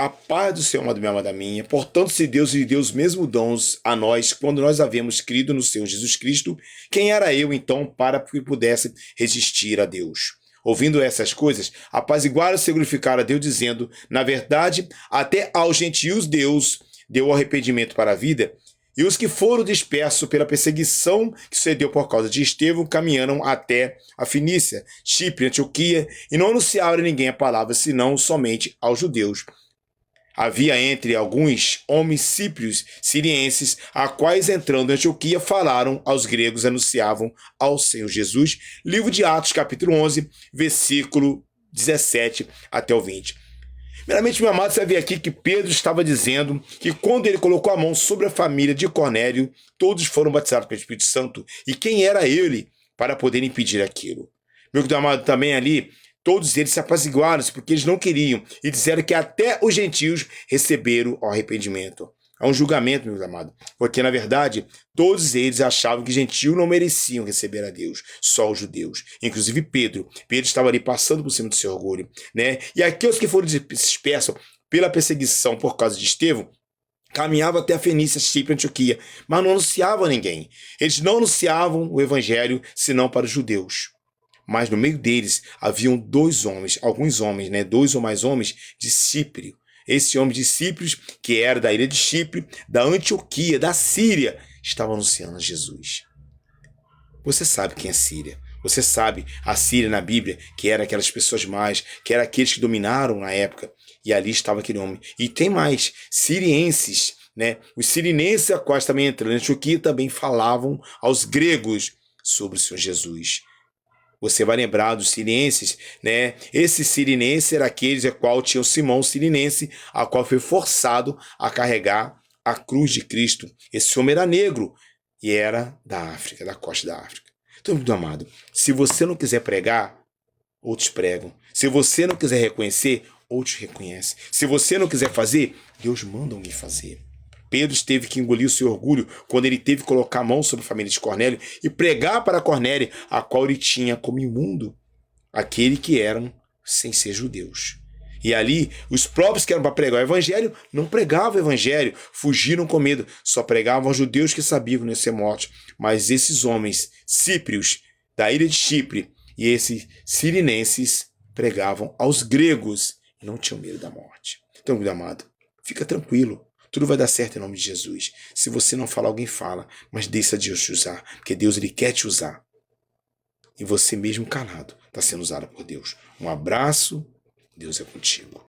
A paz do Senhor, amado meu, amada minha. Portanto, se Deus lhe deu os mesmos dons a nós, quando nós havíamos crido no Senhor Jesus Cristo, quem era eu, então, para que pudesse resistir a Deus? Ouvindo essas coisas, apaziguaram-se e glorificaram a Deus, dizendo, na verdade, até aos gentios Deus deu o arrependimento para a vida, e os que foram dispersos pela perseguição que sucedeu por causa de Estevão caminharam até a Fenícia, Chipre, Antioquia, e não anunciaram a ninguém a palavra, senão somente aos judeus. Havia entre alguns homens cíprios sirienses, a quais, entrando em Antioquia, falaram aos gregos, anunciavam ao Senhor Jesus. Livro de Atos, capítulo 11, versículo 17 até o 20. Primeiramente, meu amado, você vê aqui que Pedro estava dizendo que quando ele colocou a mão sobre a família de Cornélio, todos foram batizados pelo Espírito Santo. E quem era ele para poder impedir aquilo? Meu amado, também ali, todos eles se apaziguaram porque eles não queriam e disseram que até os gentios receberam o arrependimento. É um julgamento, meus amados, porque na verdade todos eles achavam que gentios não mereciam receber a Deus, só os judeus. Inclusive Pedro estava ali passando por cima do seu orgulho, né? E aqueles que foram dispersos pela perseguição por causa de Estevão, caminhavam até a Fenícia, Chipre, Antioquia, mas não anunciavam a ninguém. Eles não anunciavam o evangelho senão para os judeus. Mas no meio deles haviam dois ou mais homens de Chipre. Esse homem de Chipre, que era da ilha de Chipre, da Antioquia, da Síria, estava anunciando a Jesus. Você sabe quem é Síria. Você sabe a Síria na Bíblia, que era aquelas pessoas mais, que eram aqueles que dominaram na época. E ali estava aquele homem. E tem mais, sirienses, né? Os sirinenses, a quais também entraram na Antioquia, também falavam aos gregos sobre o Senhor Jesus. Você vai lembrar dos sirinenses, né? Esse sirinense era aqueles a qual tinha o Simão sirinense, a qual foi forçado a carregar a cruz de Cristo. Esse homem era negro e era da África, da costa da África. Então, meu amado, se você não quiser pregar, outros pregam. Se você não quiser reconhecer, outros reconhecem. Se você não quiser fazer, Deus manda alguém fazer. Pedro teve que engolir o seu orgulho quando ele teve que colocar a mão sobre a família de Cornélio e pregar para Cornélio, a qual ele tinha como imundo aquele que eram sem ser judeus. E ali, os próprios que eram para pregar o evangelho, não pregavam o evangelho, fugiram com medo, só pregavam aos judeus que sabiam que não iam ser mortos. Mas esses homens cíprios da ilha de Chipre e esses sirinenses pregavam aos gregos e não tinham medo da morte. Então, meu amado, fica tranquilo. Tudo vai dar certo em nome de Jesus. Se você não falar, alguém fala, mas deixa Deus te usar, porque Deus ele quer te usar. E você mesmo calado está sendo usado por Deus. Um abraço, Deus é contigo.